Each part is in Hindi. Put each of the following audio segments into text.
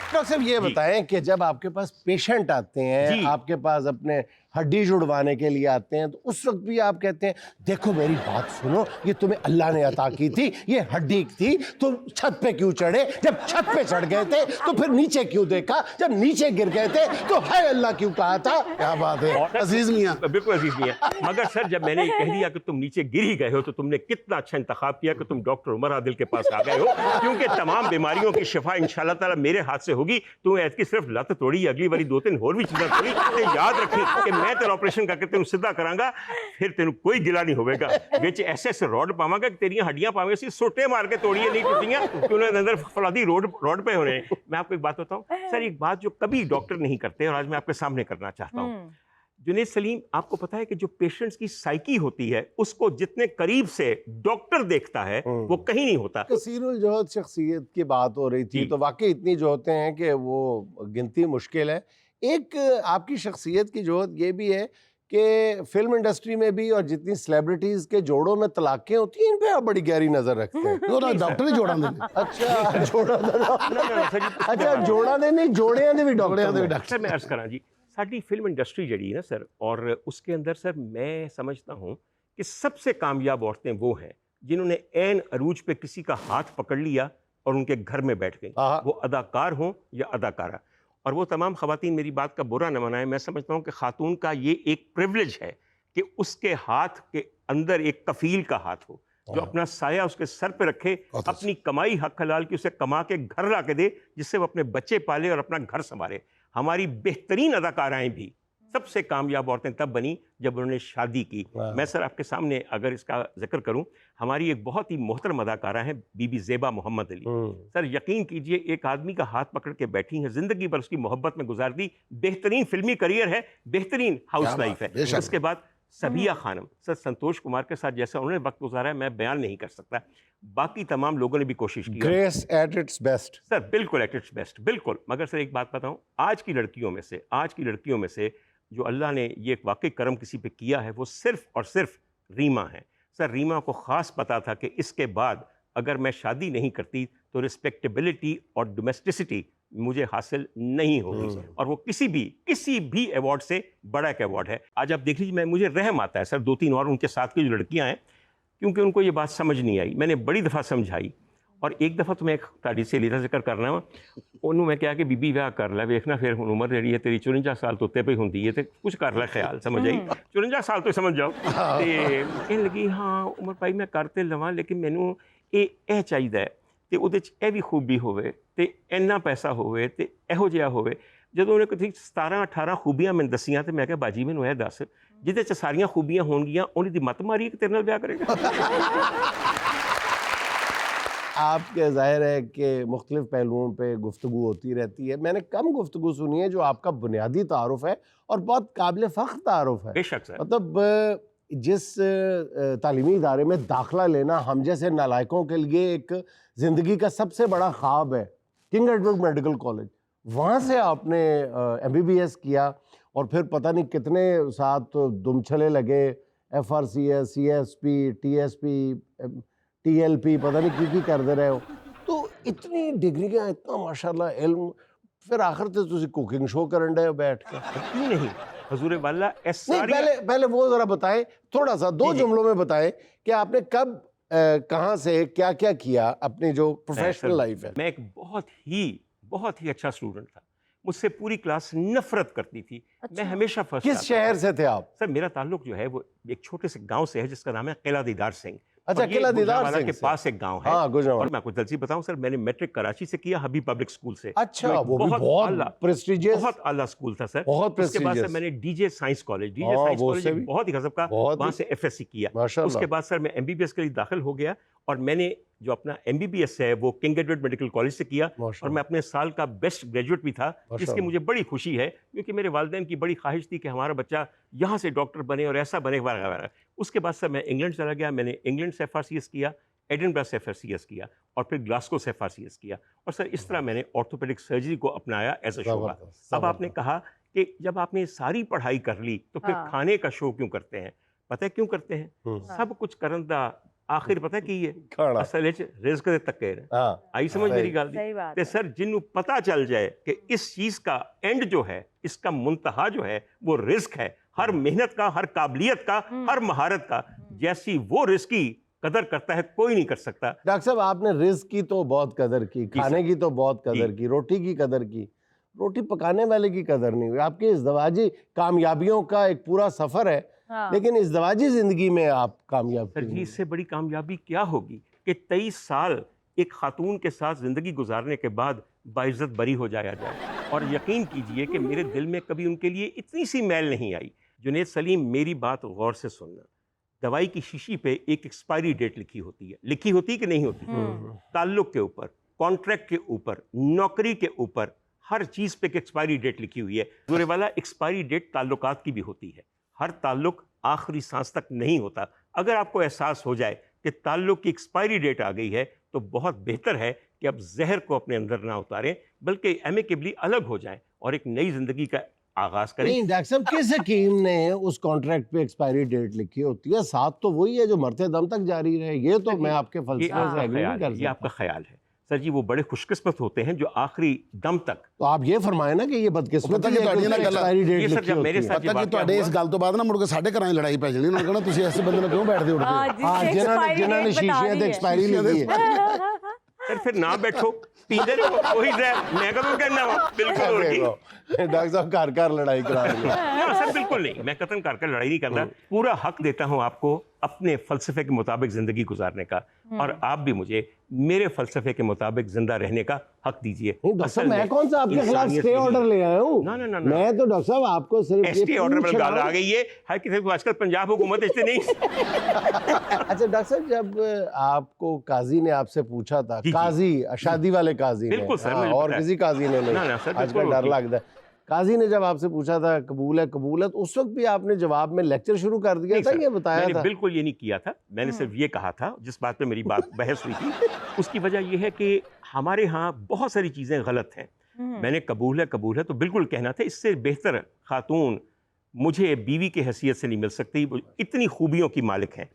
डॉक्टर साहब ये बताएं कि जब आपके पास पेशेंट आते हैं, आपके पास अपने हड्डी जुड़वाने के लिए आते हैं, तो उस वक्त भी आप कहते हैं देखो मेरी बात सुनो, ये तुम्हें अल्लाह ने अता की थी, ये हड्डी थी, तुम छत पे क्यों चढ़े, जब छत पे चढ़ गए थे तो फिर नीचे क्यों देखा, जब नीचे गिर गए थे तो हाय अल्लाह क्यों कहा था। क्या बात है अजीज मियां। बिल्कुल अजीज मियां, मगर सर जब मैंने कह दिया कि तुम नीचे गिर ही गए हो तो तुमने कितना अच्छा इंतखाब किया कि तुम डॉक्टर उमर आदिल के पास आ गए हो, क्योंकि तमाम बीमारियों की शिफा इंशाअल्लाह ताला मेरे हाथ से होगी। तू ऐत की सिर्फ लत तोड़ी, अगली बारी 2-3 और भी चीजें तोड़ी, तो याद रखी कि मैं तेरा ऑपरेशन करके तेन सीधा करांगा, फिर तेन कोई गिला नहीं होगा। विच ऐसे ऐसे रॉड पावांगा कि तेरियां हड्डियां पावे सी सोटे मार के तोड़िए नहीं टूटियां, क्योंकि अंदर फौलादी रॉड पे हो रहे हैं। मैं आपको एक बात बताऊं सर, एक बात जो कभी डॉक्टर नहीं करते और आज मैं आपके सामने करना चाहता हूं। जुनैद सलीम, आपको पता है कि जो पेशेंट्स की साइकी होती है उसको जितने करीब से डॉक्टर देखता है वो कहीं नहीं होता। कसीरुल जोहद शख्सियत की बात हो रही थी, तो वाकई इतनी जोहते हैं कि वो गिनती मुश्किल है। एक आपकी शख्सियत की जोहत ये भी है कि फिल्म इंडस्ट्री में भी और जितनी सेलिब्रिटीज के जोड़ों में तलाकें होती हैं, इन पे आप बड़ी गहरी नजर रखते हैं। डॉक्टर ही जोड़ा देंगे। अच्छा जोड़ा अच्छा जोड़ा देने जोड़ियां दे भी डॉक्टर। सर मैं अर्ज करा जी, साड़ी फिल्म इंडस्ट्री जड़ी है ना सर, और उसके अंदर सर मैं समझता हूँ कि सबसे कामयाब औरतें वो हैं जिन्होंने ऐन अरूज पे किसी का हाथ पकड़ लिया और उनके घर में बैठ गई, वो अदाकार हों या अदाकारा। और वो तमाम खवातीन, मेरी बात का बुरा न मनाएं, मैं समझता हूँ कि खातून का ये एक प्रिविलेज है कि उसके हाथ के अंदर एक कफील का हाथ हो जो अपना साया उसके सर पे रखे, अपनी कमाई हक हलाल की उसे कमा के घर ला के दे, जिससे वो अपने बच्चे पाले और अपना घर संभाले। हमारी बेहतरीन अदाकाराएं भी सबसे कामयाब औरतें तब बनी जब उन्होंने शादी की। मैं सर आपके सामने अगर इसका जिक्र करूं, हमारी एक बहुत ही मोहतरम अदाकारा है बीबी ज़ेबा मोहम्मद अली। सर यकीन कीजिए, एक आदमी का हाथ पकड़ के बैठी हैं, जिंदगी भर उसकी मोहब्बत में गुजार दी, बेहतरीन फिल्मी करियर है, बेहतरीन हाउस लाइफ है। उसके बाद सबिया खानम, सर संतोष कुमार के साथ जैसा उन्होंने वक्त गुजारा है मैं बयान नहीं कर सकता। बाकी तमाम लोगों ने भी कोशिश की। Grace at its best sir, बिल्कुल एट इट्स बेस्ट, बिल्कुल। मगर सर एक बात बताऊं, आज की लड़कियों में से जो अल्लाह ने ये एक वाकई करम किसी पे किया है वो सिर्फ और सिर्फ रीमा है। सर रीमा को ख़ास पता था कि इसके बाद अगर मैं शादी नहीं करती तो रिस्पेक्टेबिलिटी और डोमेस्टिसिटी मुझे हासिल नहीं होगी, और वो किसी भी अवार्ड से बड़ा एक अवार्ड है। आज आप देख लीजिए, मुझे रहम आता है सर, 2-3 और उनके साथ की जो लड़कियां हैं, क्योंकि उनको ये बात समझ नहीं आई। मैंने बड़ी दफ़ा समझाई, और एक दफ़ा तो मैं एक ताड़ी से लीधा जिक्र करना वा, उन्होंने मैं क्या कि बीबी विआह कर ला, देखना फिर उम्र जी है तेरी 54 साल तो उत्ते पे होंगी है, तो कुछ कर ला ख्याल, समझ आई 54 साल तो समझ जाओ। तो कहने लगी हाँ उमर भाई मैं करते लवां, लेकिन मैनू ये चाहिए ते उहदे च ये भी खूबी होवे ते इन्ना पैसा होवे ते इहो जिहा होवे। ਜਦੋਂ ਉਹਨੇ ਕੋਈ 17-18 ਖੂਬੀਆਂ ਮੈਨੂੰ ਦਸੀਆਂ ਤੇ ਮੈਂ ਕਿਹਾ ਬਾਜੀ ਮੈਨੂੰ ਇਹ ਦੱਸ ਜਿਹਦੇ ਚ ਸਾਰੀਆਂ ਖੂਬੀਆਂ ਹੋਣਗੀਆਂ ਉਹਦੀ ਦੀ ਮਤ ਮਾਰੀ ਕਿ ਤੇਰੇ ਨਾਲ ਵਿਆਹ ਕਰੇਗਾ। आपके ज़ाहिर है कि मुख्तलिफ़ पहलुओं पे गुफ्तगू होती रहती है। मैंने कम गुफ्तगू सुनी है जो आपका बुनियादी तारुफ है और बहुत काबिल फ़ख्र तारुफ है। बेशक सर। मतलब जिस तालीमी इदारे में दाखिला लेना हम जैसे नालायकों के लिए एक ज़िंदगी का सबसे बड़ा ख्वाब है, किंग एडवर्ड मेडिकल कॉलेज, वहाँ से आपने MBBS किया और फिर पता नहीं कितने साथ दुमछले लगे, FRCS, CSP, TSP, TLP, पता नहीं की करते रहे हो। तो इतनी डिग्रियां, इतना माशाल्लाह इल्म, फिर आखिर से तुझे कुकिंग शो करन डे बैठ के नहीं हजूर वाला पहले वो जरा बताएं, थोड़ा सा 2 जुमलों में बताएं कि आपने कब कहाँ से क्या क्या किया, अपनी जो प्रोफेशनल लाइफ है। मैं एक बहुत ही अच्छा स्टूडेंट था, मुझसे पूरी क्लास नफरत करती थी। अच्छा। मैं हमेशा फर्स्ट। किस शहर से थे आप? सर मेरा ताल्लुक जो है वो एक छोटे से गांव से है जिसका नाम है किला दीदार सिंह। अच्छा, किला दीदार सिंह के पास एक गांव है। हाँ, और मैं आपको जल्दी बताऊं सर, मैंने मैट्रिक कराची से किया, हबीब पब्लिक स्कूल से। अच्छा, वो भी बहुत प्रेस्टिजियस, बहुत आला स्कूल था सर। बहुत उसके बाद सर मैंने डीजे साइंस कॉलेज बहुत ही गजब का, वहां से FSC किया। उसके बाद सर मैं MBBS के लिए दाखिल हो गया, और मैंने जो अपना MBBS है वो किंग एडवर्ड मेडिकल कॉलेज से किया, और मैं अपने साल का बेस्ट ग्रेजुएट भी था, जिसकी मुझे बड़ी खुशी है, क्योंकि मेरे वालिदैन की बड़ी ख्वाहिश थी कि हमारा बच्चा यहाँ से डॉक्टर बने और ऐसा बने वगैरह। उसके बाद सर मैं इंग्लैंड चला गया, मैंने इंग्लैंड से FRCS किया, एडिनबरा से FRCS किया, और फिर ग्लासगो से FRCS किया, और सर इस तरह मैंने ऑर्थोपेडिक सर्जरी को अपनाया एज अ शोबा। अब आपने कहा कि जब आपने सारी पढ़ाई कर ली तो फिर खाने का शो क्यों करते हैं? पता है क्यों करते हैं? सब कुछ करन दा आखिर पता की है खाना असल विच रिज़्क दे तक्के ने। हाँ आई समझ मेरी गल सही दी? बात ते है। सर जिन्हों पता चल जाए कि इस चीज़ का एंड जो है, इसका मुंतहा जो है वो रिस्क है, हर मेहनत का, हर काबिलियत का, हर महारत का, जैसी वो रिस्क की कदर करता है कोई नहीं कर सकता। डॉक्टर साहब, आपने रिस्क की तो बहुत कदर की, खाने की तो बहुत कदर की, रोटी की कदर की, रोटी पकाने वाले की कदर नहीं हुई। आपकी इज़्दिवाजी कामयाबियों का एक पूरा सफर है, हाँ। लेकिन इज़्दिवाजी जिंदगी में आप कामयाब सर क्यों जी, नहीं? इससे बड़ी कामयाबी क्या होगी कि 23 साल एक खातून के साथ ज़िंदगी गुजारने के बाद बाइज़्ज़त बरी हो जाया जाए। और यकीन कीजिए कि मेरे दिल में कभी उनके लिए इतनी सी मैल नहीं आई। जुनैद सलीम, मेरी बात गौर से सुनना। दवाई की शीशी पे एक एक्सपायरी डेट लिखी होती है। लिखी होती है कि नहीं होती? ताल्लुक के ऊपर, कॉन्ट्रैक्ट के ऊपर, नौकरी के ऊपर, हर चीज़ पे एक एक्सपायरी डेट लिखी हुई है। जोरे वाला एक्सपायरी डेट ताल्लुकात की भी होती है। हर ताल्लुक आखिरी सांस तक नहीं होता। अगर आपको एहसास हो जाए कि ताल्लुक की एक्सपायरी डेट आ गई है तो बहुत बेहतर है कि अब जहर को अपने अंदर ना उतारें, बल्कि एमिकेबली अलग हो जाएं और एक नई जिंदगी का आगाज करें। नहीं डॉक्टर साहब, किस हकीम ने उस कॉन्ट्रैक्ट पे एक्सपायरी डेट लिखी होती है? साथ तो वही है जो मरते दम तक जारी रहे। ये तो मैं आपके ये फलसफे से आपका एग्री नहीं ख्याल कर है, ये आपका सकता। ख्याल है। सर जी, वो बड़े खुशकिस्मत होते हैं जो आखिरी दम तक। तो आप ये फरमाए ना कि ये बदकिस्मती पता है कि कि ਤੁਹਾਡੀ उसमें ਨਾਲ ਗੱਲ- एक्सपायरी डेट ये सर लिखी जब मेरे होती है। साथ ਪਤਾ ਕਿ ਤੁਹਾਡੇ ਇਸ ਗੱਲ ਤੋਂ ਬਾਅਦ ਨਾ ਮੁੜ ਕੇ ਸਾਡੇ ਘਰਾਂ 'ਚ ਲੜਾਈ ਪੈ ਜਾਣੀ। ਉਹਨਾਂ ਨੇ ਕਹਿਣਾ ਤੁਸੀਂ ਐਸੇ ਬੰਦੇ ਨਾਲ ਕਿਉਂ ਬੈਠਦੇ ਉੱਠਦੇ हाँ, ਹੋ? हाँ, जिसने जिन्होंने expiry जिन्होंने date बता शीशियां दी ते है। एक्सपायरी लिखी है। सर फिर ना बैठो, पीते रहो, वही जहर मैं कदों कहना वा। बिल्कुल और की। देखो, डॉक्टर साहब घर लड़ाई करा रही है। ना सर, बिल्कुल नहीं, मैं कतन कर लड़ाई नहीं करता। पूरा हक देता हूं आपको अपने फलसफे के मुताबिक जिंदगी गुजारने का, और आप भी मुझे मेरे फलसफे के मुताबिक जिंदा रहने का हक दीजिए। नहीं डॉक्टर साहब, असल मैं में कौन सा आपके खिलाफ इंसानियत स्टे यही ऑर्डर है। ले आया हूँ? ना, ना, ना, ना। मैं तो डॉक्टर साहब आपको सिर्फ ये एसटी ऑर्डर पूछ पर रहा गाल आ हूँ। गई है, हर किसी को आजकल पंजाब हुकूमत इससे नहीं। अच्छा डॉक्टर साहब, जब आपको काजी ने आपसे पूछा था, जी, जी। काजी शादी वाले काजी ने, बिल्कुल सर, हाँ, मुझे और पता है। किसी काजी ने नहीं, ना, ना सर, आजकल बिल्कुल डर ठीक। लगता है। काजी ने जब आपसे पूछा था कबूल है कबूल है, तो उस वक्त भी आपने जवाब में लेक्चर शुरू कर दिया नहीं था, सर, ये बताया मैंने था? बिल्कुल ये नहीं किया था। मैंने सिर्फ ये कहा था, जिस बात पे मेरी बात बहस हुई थी, उसकी वजह यह है कि हमारे यहाँ बहुत सारी चीज़ें गलत हैं। मैंने कबूल है तो बिल्कुल कहना था। इससे बेहतर खातून मुझे बीवी की हैसियत से नहीं मिल सकती, वो इतनी खूबियों की मालिक हैं।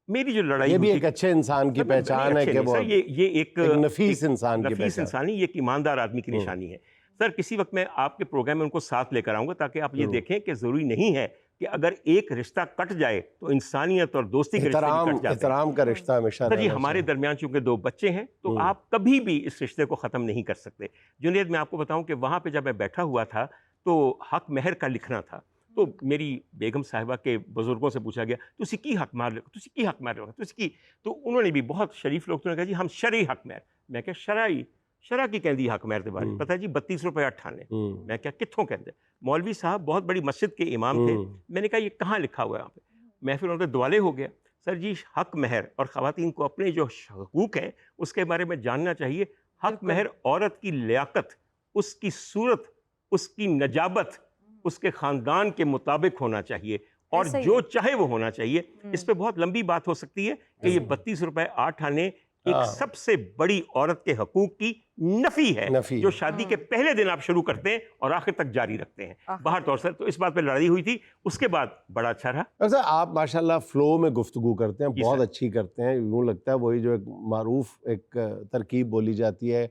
मेरी जो लड़ाई ये भी हुई एक थी- अच्छे इंसान की सर, नहीं, पहचान है अच्छे कि नहीं, वो सर, ये एक नफीस इंसान की नफीस पहचान। इंसानी, ये एक ईमानदार आदमी की निशानी है। सर, किसी वक्त मैं आपके प्रोग्राम में उनको साथ लेकर आऊंगा, ताकि आप ये जरूर। देखें कि ज़रूरी नहीं है कि अगर एक रिश्ता कट जाए तो इंसानियत और दोस्ती के रिश्ते भी कट जाते हैं। एहतराम का रिश्ता हमेशा सर जी, रहना हमारे चाहिए। दरमियान चूंकि 2 बच्चे हैं, तो आप कभी भी इस रिश्ते को ख़त्म नहीं कर सकते। जुनैद, मैं आपको बताऊं कि वहाँ पे जब मैं बैठा हुआ था तो हक महर का लिखना था। तो मेरी बेगम साहिबा के बुजुर्गों से पूछा गया, तुसी की हक मार लो, तुसी की हक मार लो, तुसी की। तो उन्होंने भी, बहुत शरीफ लोग, तो उन्होंने कहा जी हम शरई हक महर। मैं क्या शराई शरा की कहती हक महर के बारे में? पता है जी, 32 रुपये 98। मैं क्या कित्थों कहते? मौलवी साहब बहुत बड़ी मस्जिद के इमाम थे। मैंने कहा ये कहाँ लिखा हुआ है यहाँ पे? मैं फिर उनके दुआले हो गया। सर जी, हक महर और ख़वातीन को अपने जो हकूक़ हैं उसके बारे में जानना चाहिए। हक महर औरत की लियाकत, उसकी सूरत, उसकी नजाबत, उसके ख़ानदान के मुताबिक होना चाहिए, और ऐसा ही जो है। चाहे वो होना चाहिए। इस पे बहुत लंबी बात हो सकती है कि ये 32 रुपये 8 आने एक हाँ। सबसे बड़ी औरत के हकूक़ की नफ़ी है, नफ़ी जो है। शादी के पहले दिन आप शुरू करते हैं और आखिर तक जारी रखते हैं। बाहर तौर से तो इस बात पे लड़ाई हुई थी, उसके बाद बड़ा अच्छा रहा। डॉक्टर साहब, आप माशाल्लाह फ़्लो में गुफ्तगू करते हैं, जी बहुत सर। अच्छी करते हैं। यूँ लगता है वही जो एक मारूफ एक तरकीब बोली जाती है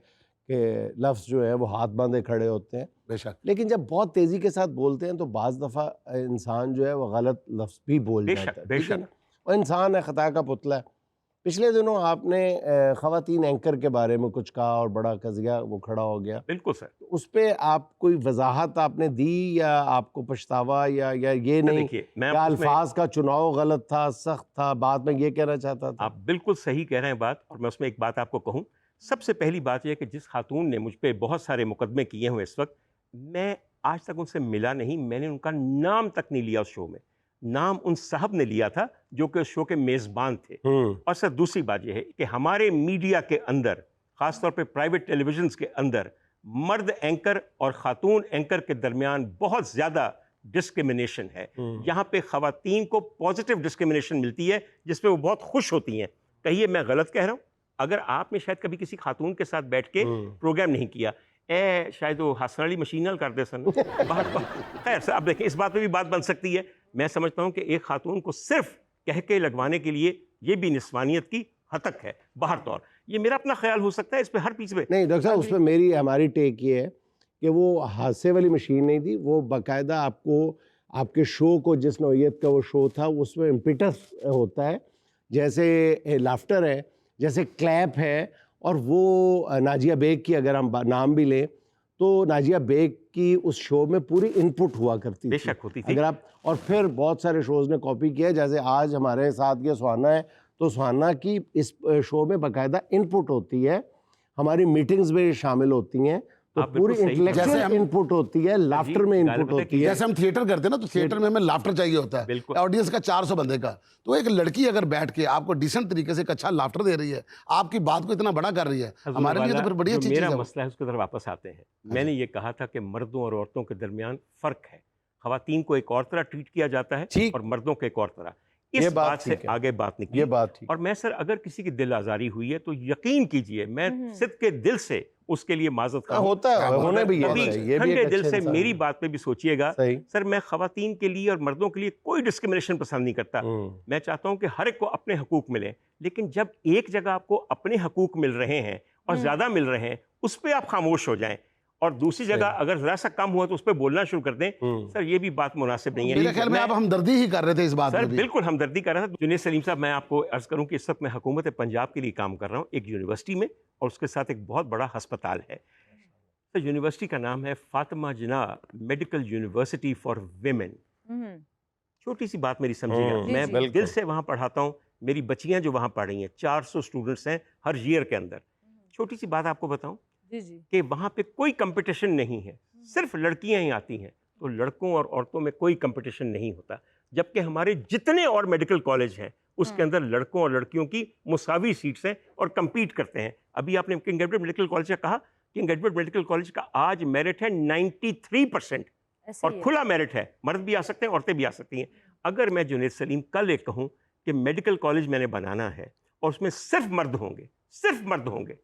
कि लफ्ज़ जो है वो हाथ बांधे खड़े होते हैं। बेशक। लेकिन जब बहुत तेज़ी के साथ बोलते हैं तो बाज़ दफ़ा इंसान जो है वो गलत लफ्ज़ भी बोल बेशक, जाता है। बेशक। ठीक है ना? और इंसान है, ख़ता का पुतला है। पिछले दिनों आपने ख़वातीन एंकर के बारे में कुछ कहा और बड़ा कज़िया वो खड़ा हो गया। बिल्कुल सर। उस पे आप कोई वजाहत आपने दी, या आपको पछतावा, या ये नहीं देखिए, मैं क्या उसमें- अल्फाज का चुनाव गलत था, सख्त था, बात में ये कहना चाहता था? आप बिल्कुल सही कह रहे हैं बात, और मैं उसमें एक बात आपको कहूँ। सबसे पहली बात यह कि जिस खातून ने मुझ पे बहुत सारे मुकदमे किए हुए इस वक्त, मैं आज तक उनसे मिला नहीं, मैंने उनका नाम तक नहीं लिया उस शो में। नाम उन साहब ने लिया था जो कि उस शो के मेज़बान थे। और सर, दूसरी बात यह है कि हमारे मीडिया के अंदर, ख़ासतौर पे प्राइवेट टेलीविजन के अंदर, मर्द एंकर और ख़ातून एंकर के दरमियान बहुत ज़्यादा डिस्क्रिमिनेशन है। यहाँ पे ख़वातीन को पॉजिटिव डिस्क्रिमिनेशन मिलती है, जिसपे वो बहुत खुश होती हैं। कहिए मैं गलत कह रहा हूँ? अगर आपने शायद कभी किसी खातून के साथ बैठ के प्रोग्राम नहीं किया, शायद वो हसन अली मशीन नाल कर दे सन। खैर सर, अब देखें, इस बात पे भी बात बन सकती है। मैं समझता हूँ कि एक खातून को सिर्फ कह के लगवाने के लिए ये भी निस्वानियत की हतक है बाहर तौर। ये मेरा अपना ख्याल हो सकता है, इस पे हर पीस पे नहीं डॉक्टर साहब, उसमें हमारी टेक ये है कि वो हादसे वाली मशीन नहीं थी, वो बाकायदा आपको आपके शो को, जिस नौइयत का वो शो था, उसमें इम्पिटस होता है, जैसे लाफ्टर है, जैसे क्लैप है। और वो नाजिया बेग की अगर हम नाम भी लें तो नाजिया बेग की उस शो में पूरी इनपुट हुआ करती थी, बेशक होती थी। अगर आप, और फिर बहुत सारे शोज़ ने कॉपी किया, जैसे आज हमारे साथ ये सुहाना है, तो सुहाना की इस शो में बाकायदा इनपुट होती है, हमारी मीटिंग्स में शामिल होती हैं, तो आप बिल्कुल पूरी सही। जैसे इंटेलेक्चुअल हम- इनपुट होती है, लाफ्टर में गालिब इनपुट पता है होती कि है। जैसे हम थिएटर करते हैं ना, तो थिएटर में हमें लाफ्टर चाहिए होता है, बिल्कुल। ऑडियंस का 400 बंदे का। तो एक लड़की अगर बैठ के आपको डिसेंट तरीके से एक अच्छा लाफ्टर दे रही है, आपकी बात को इतना बड़ा कर रही है, हजूर हमारे लिए तो वाला, फिर बड़ी जो अच्छी चीज़ मेरा है वो। मसला है उसकी तरफ वापस आते हैं। मैंने ये कहा था कि मर्दों और औरतों के दरमियान फ़र्क है, ख़वातीन को एक और तरह ट्रीट किया जाता है ठीक। और मर्दों को एक और तरह। ये इस बात बात से ठीक है। आगे बात निकली। ये बात ठीक। और मैं सर, अगर किसी की दिल आज़ारी हुई है तो यकीन कीजिए मैं सिद्क के दिल से उसके लिए माजरत हाँ, हूँ। होता है, होने भी कभी ये भी ठंडे एक दिल अच्छे से इंसान मेरी है। बात पे भी सोचिएगा। सही। सर, मैं ख़वातीन के लिए और मर्दों के लिए कोई डिस्क्रिमिनेशन पसंद नहीं करता। मैं चाहता हूँ कि हर एक को अपने हकूक मिले, लेकिन जब एक जगह आपको अपने हकूक मिल रहे हैं और ज़्यादा मिल रहे हैं, उस पर आप खामोश हो जाएं, और दूसरी जगह अगर जरा सा कम हुआ तो उस पर बोलना शुरू कर दें, सर ये भी बात मुनासिब नहीं है। मेरे ख्याल में आप हमदर्दी ही कर रहे थे इस बात सर में भी। बिल्कुल हमदर्दी कर रहा था। जुनेद सलीम साहब, मैं आपको अर्ज करूं कि इस वक्त मैं हुकूमत पंजाब के लिए काम कर रहा हूं, एक यूनिवर्सिटी में, और उसके साथ एक बहुत बड़ा अस्पताल है। तो यूनिवर्सिटी का नाम है फातिमा जिन्ना मेडिकल यूनिवर्सिटी फॉर विमेन। छोटी सी बात मेरी समझिएगा, जी, मैं जी। बिल्कुल। दिल से वहाँ पढ़ाता हूँ, मेरी बच्चियाँ जो वहाँ पढ़ रही हैं, 400 स्टूडेंट्स हैं हर ईयर के अंदर। छोटी सी बात आपको बताऊँ जी जी। कि वहाँ पे कोई कंपटीशन नहीं है, सिर्फ लड़कियाँ ही आती हैं, तो लड़कों और औरतों में कोई कंपटीशन नहीं होता। जबकि हमारे जितने और मेडिकल कॉलेज हैं उसके अंदर लड़कों और लड़कियों की मुसावी सीट्स हैं और compete करते हैं। अभी आपने किंग एडवर्ड मेडिकल कॉलेज का कहा, किंग एडवर्ड मेडिकल कॉलेज का आज मेरिट है 93% ऐसे और ही है। खुला मेरिट है, मर्द भी आ सकते हैं, औरतें भी आ सकती हैं। अगर मैं जुनेद सलीम कल एक कहूँ कि मेडिकल कॉलेज मैंने बनाना है और उसमें सिर्फ मर्द होंगे, सिर्फ मर्द होंगे,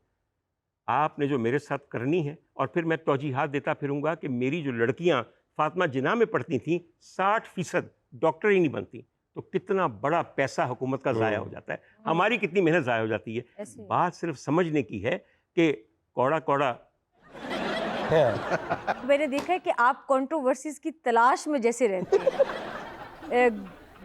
आपने जो मेरे साथ करनी है, और फिर मैं तौजीहात देता फिरूंगा कि मेरी जो लड़कियां फातिमा जिन्ना में पढ़ती थीं 60% डॉक्टर ही नहीं बनती, तो कितना बड़ा पैसा हुकूमत का ज़ाया हो जाता है, हमारी कितनी मेहनत ज़ाया हो जाती है। ऐसे ही। बात सिर्फ समझने की है कि कौड़ा कौड़ा। मैंने देखा है कि आप कंट्रोवर्सीज की तलाश में जैसे रहते हैं,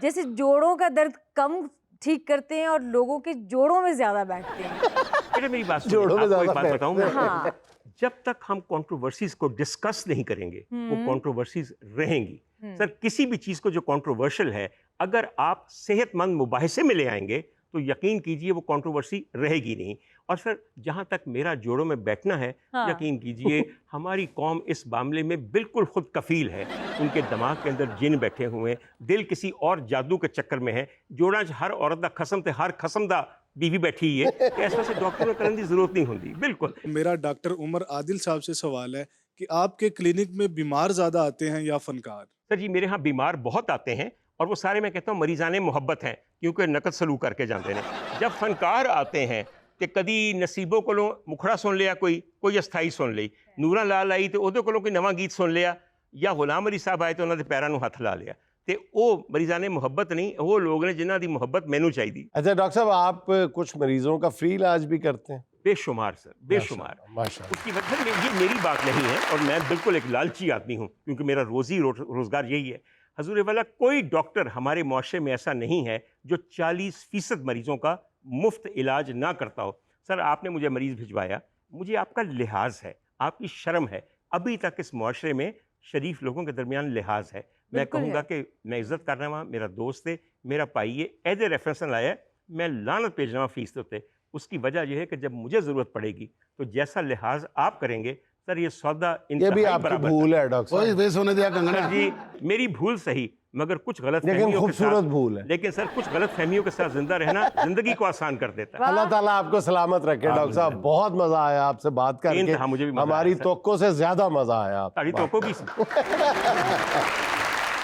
जैसे जोड़ों का दर्द कम ठीक करते हैं और लोगों के जोड़ों में ज्यादा बैठते हैं। पहले मेरी बात जोड़ों सुनिए, में आपको एक ज़्यादा बात बताऊं मैं, हाँ। जब तक हम कंट्रोवर्सीज को डिस्कस नहीं करेंगे वो कंट्रोवर्सीज रहेंगी। सर, किसी भी चीज़ को जो कंट्रोवर्शियल है, अगर आप सेहतमंद मुबाहिसे में ले आएंगे तो यकीन कीजिए वो कंट्रोवर्सी रहेगी नहीं। और सर, जहाँ तक मेरा जोड़ों में बैठना है, हाँ। यकीन कीजिए हमारी कौम इस मामले में बिल्कुल खुद कफील है। उनके दिमाग के अंदर जिन बैठे हुए हैं, दिल किसी और जादू के चक्कर में है। जोड़ा हर औरत दा खसम ते हर खसम दा बीवी बैठी है, ऐसा से डॉक्टर करने की जरूरत नहीं होती। बिल्कुल। मेरा डॉक्टर उमर आदिल साहब से सवाल है कि आपके क्लिनिक में बीमार ज़्यादा आते हैं या फनकार? सर जी, मेरे यहाँ बीमार बहुत आते हैं और वो सारे, मैं कहता हूँ, मरीज़ाने मोहब्बत हैं, क्योंकि नकद सलूक करके जाते हैं। जब फनकार आते हैं कि कदी नसीबों को मुखड़ा सुन लिया, कोई अस्थाई सुन ली, नूरा लाल आई तो ਉਹਦੇ ਕੋਲੋਂ कोई नवा गीत सुन लिया, या गुलाम अली साहब आए तो उन्होंने पैरों ਨੂੰ हथ ला लिया, तो वो मरीज़ाने मोहब्बत नहीं, वो लोग ने जिन्हों की मोहब्बत मैनू चाहिए। अच्छा डॉक्टर साहब, आप कुछ मरीजों का फ्री इलाज भी करते हैं? बेशुमार सर, बेशुमार। माशाल्लाह। उसकी वजह ये मेरी बात नहीं है, और मैं बिल्कुल एक लालची आदमी हूँ, क्योंकि मेरा रोज़गार यही है। हजूर वाला, कोई डॉक्टर हमारे मुआशरे में ऐसा नहीं है जो 40% मरीज़ों का मुफ्त इलाज ना करता हो। सर, आपने मुझे मरीज़ भिजवाया, मुझे आपका लिहाज है, आपकी शर्म है। अभी तक इस मुआशरे में शरीफ लोगों के दरमियान लिहाज है। मैं बिल्कुल कहूँगा है। कि मैं इज़्ज़त करना वहाँ, मेरा दोस्त है, मेरा भाई है, एज ए रेफरेंस लाया है, मैं लानत भेजना फीस होते। उसकी वजह यह है कि जब मुझे ज़रूरत पड़ेगी तो जैसा लिहाज आप करेंगे, सर, ये सौदा ये भी इंतहाई आपकी बराबर भूल है डॉक्टर वही साहब, बेस होने दिया कंगना। सर जी, मेरी भूल सही, मगर कुछ गलत लेकिन फहमियों के खूबसूरत साथ, भूल है। लेकिन सर कुछ गलत फहमियों के साथ जिंदा रहना जिंदगी को आसान कर देता है। अल्लाह ताला आपको सलामत रखे डॉक्टर साहब। बहुत मजा आया आपसे बात करके, इंतहा मुझे भी मजा आया, हमारी सर। तोक्को से ज्यादा मजा आया ताड़ी तो को भी